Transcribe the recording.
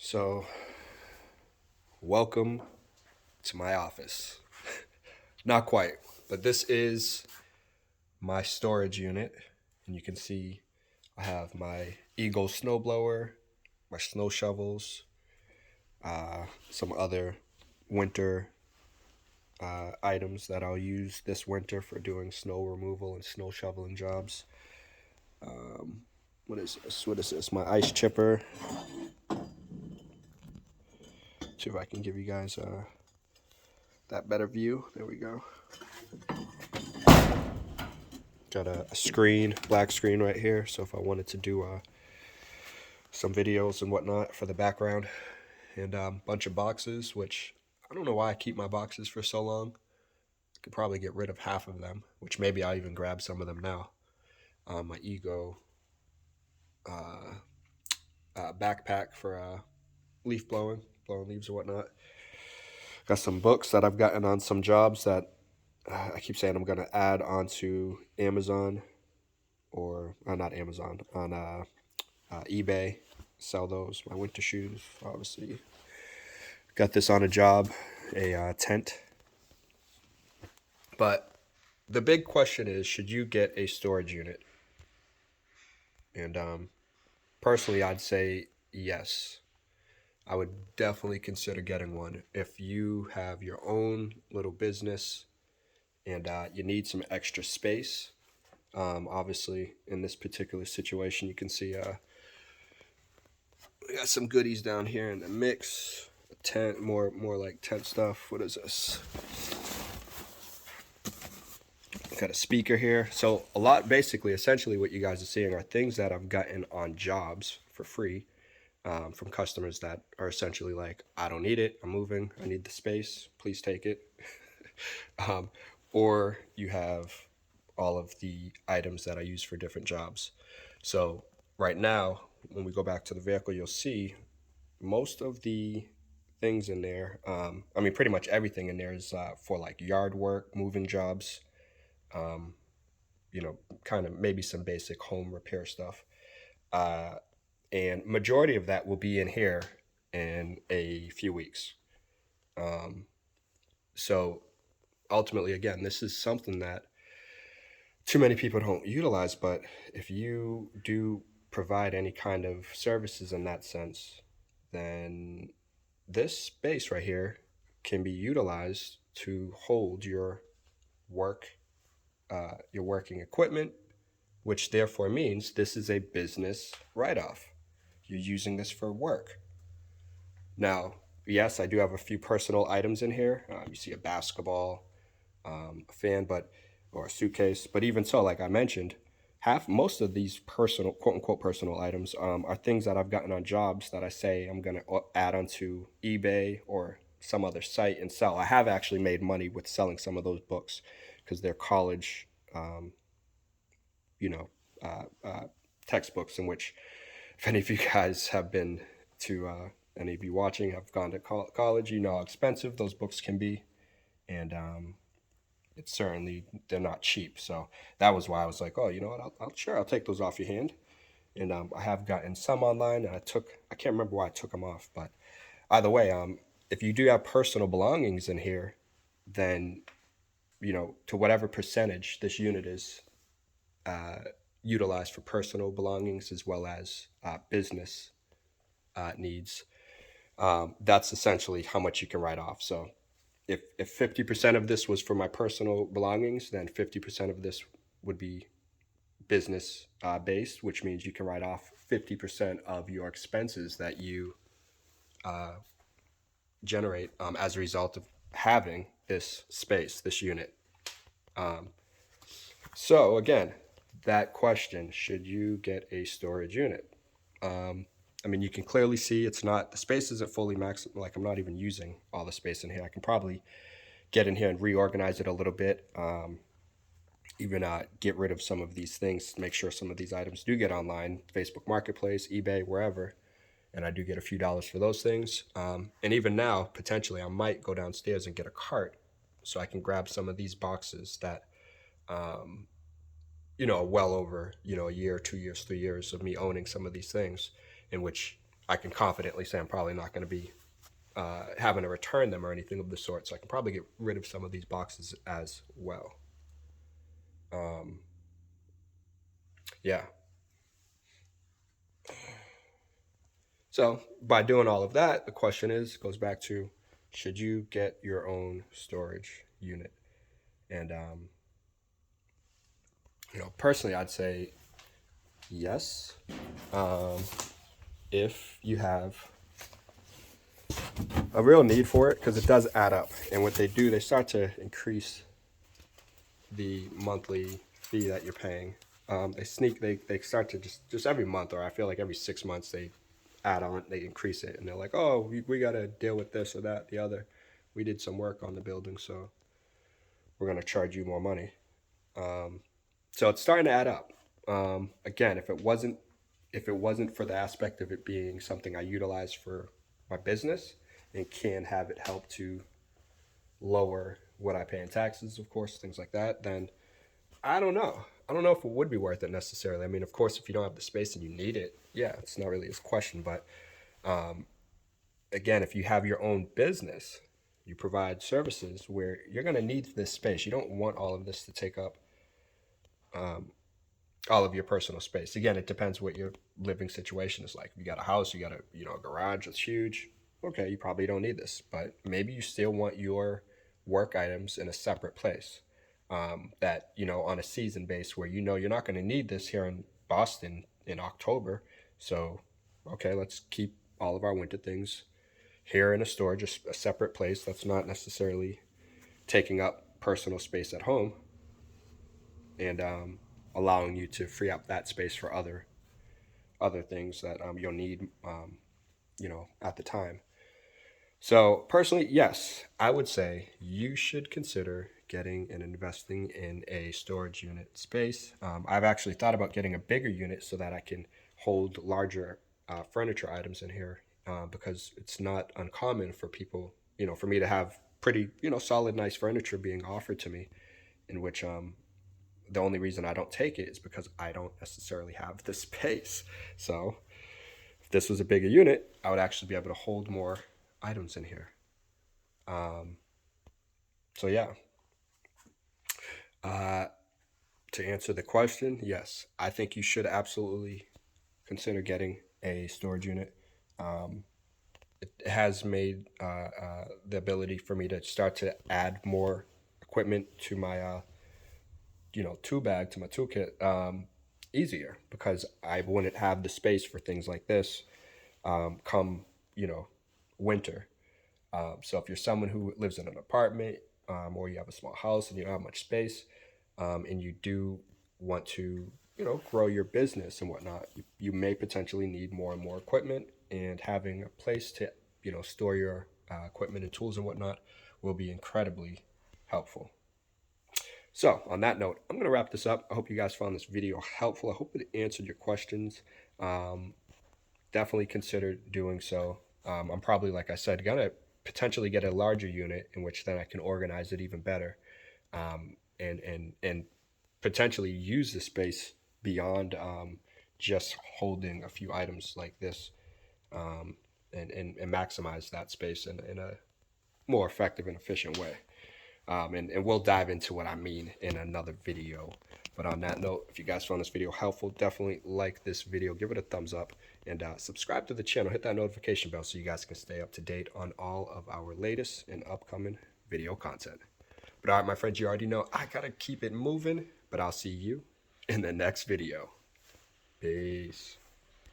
So, welcome to my office. Not quite, but this is my storage unit. And you can see I have my Eagle snowblower, my snow shovels, some other winter items that I'll use this winter for doing snow removal and snow shoveling jobs. What is this? What is this? My ice chipper. See if I can give you guys that better view. There we go. Got a screen, black screen right here. So if I wanted to do some videos and whatnot for the background, and a bunch of boxes, which I don't know why I keep my boxes for so long. I could probably get rid of half of them, which maybe I'll even grab some of them now. My Ego backpack for leaf blowing leaves or whatnot. Got some books that I've gotten on some jobs that I keep saying I'm going to add onto Amazon or not Amazon, on eBay. Sell those. My winter shoes, obviously. Got this on a job, a tent. But the big question is, should you get a storage unit? And personally, I'd say yes. I would definitely consider getting one if you have your own little business and you need some extra space. Obviously, in this particular situation, you can see we got some goodies down here in the mix. A tent, more like tent stuff. What is this? Got a speaker here. So a lot, basically, essentially, what you guys are seeing are things that I've gotten on jobs for free. From customers that are essentially like, I don't need it, I'm moving, I need the space, please take it. Or you have all of the items that I use for different jobs. So right now, when we go back to the vehicle, you'll see most of the things in there, pretty much everything in there is for like yard work, moving jobs, kind of maybe some basic home repair stuff. And majority of that will be in here in a few weeks. So ultimately, again, this is something that too many people don't utilize, but if you do provide any kind of services in that sense, then this space right here can be utilized to hold your working equipment, which therefore means this is a business write-off. You're using this for work. Now, yes, I do have a few personal items in here. You see a basketball, a fan, or a suitcase. But even so, like I mentioned, most of these personal, quote unquote, personal items are things that I've gotten on jobs that I say I'm going to add onto eBay or some other site and sell. I have actually made money with selling some of those books because they're college, textbooks in which, if any of you guys have been to, any of you watching have gone to college, you know how expensive those books can be. And it's certainly, they're not cheap. So that was why I was like, oh, you know what, I'll take those off your hand. And I have gotten some online, and I can't remember why I took them off. But either way, if you do have personal belongings in here, then, to whatever percentage this unit is utilized for personal belongings as well as business needs, that's essentially how much you can write off. So if 50% of this was for my personal belongings, then 50% of this would be business based, which means you can write off 50% of your expenses that you generate as a result of having this space, this unit. So again, that question, should you get a storage unit? You can clearly see the space isn't fully maxed. Like, I'm not even using all the space in here. I can probably get in here and reorganize it a little bit. Even get rid of some of these things, make sure some of these items do get online, Facebook Marketplace, eBay, wherever. And I do get a few dollars for those things. And even now, potentially, I might go downstairs and get a cart so I can grab some of these boxes that, well over, a year, 2 years, 3 years of me owning some of these things, in which I can confidently say I'm probably not going to be having to return them or anything of the sort. So I can probably get rid of some of these boxes as well. Yeah. So by doing all of that, the question goes back to, should you get your own storage unit? And personally, I'd say yes, if you have a real need for it, because it does add up. And what they do, they start to increase the monthly fee that you're paying. They start to just every month, or I feel like every 6 months, they add on, they increase it, and they're like, oh, we got to deal with this or that, the other. We did some work on the building, so we're going to charge you more money. So it's starting to add up. Again, if it wasn't for the aspect of it being something I utilize for my business and can have it help to lower what I pay in taxes, of course, things like that, then I don't know. I don't know if it would be worth it necessarily. I mean, of course, if you don't have the space and you need it, yeah, it's not really a question. But again, if you have your own business, you provide services where you're going to need this space. You don't want all of this to take up all of your personal space. Again, it depends what your living situation is like. If you got a house, you got a garage that's huge. Okay, you probably don't need this, but maybe you still want your work items in a separate place. That on a season base where you're not going to need this here in Boston in October. So, okay, let's keep all of our winter things here in a storage, a separate place that's not necessarily taking up personal space at home, and allowing you to free up that space for other things that you'll need, at the time. So personally, yes, I would say you should consider getting and investing in a storage unit space. I've actually thought about getting a bigger unit so that I can hold larger furniture items in here, because it's not uncommon for people, for me to have pretty, solid, nice furniture being offered to me, in which the only reason I don't take it is because I don't necessarily have the space. So if this was a bigger unit, I would actually be able to hold more items in here. So yeah, to answer the question, yes, I think you should absolutely consider getting a storage unit. It has made the ability for me to start to add more equipment to my tool bag, to my toolkit, easier, because I wouldn't have the space for things like this come winter. So if you're someone who lives in an apartment, or you have a small house and you don't have much space, and you do want to, grow your business and whatnot, you may potentially need more and more equipment, and having a place to, store your equipment and tools and whatnot will be incredibly helpful. So on that note, I'm going to wrap this up. I hope you guys found this video helpful. I hope it answered your questions. Definitely consider doing so. I'm probably, like I said, going to potentially get a larger unit, in which then I can organize it even better, and potentially use the space beyond just holding a few items like this, and maximize that space in a more effective and efficient way. And we'll dive into what I mean in another video. But on that note, if you guys found this video helpful, definitely like this video, give it a thumbs up, and subscribe to the channel. Hit that notification bell so you guys can stay up to date on all of our latest and upcoming video content. But all right, my friends, you already know I gotta keep it moving, but I'll see you in the next video. Peace.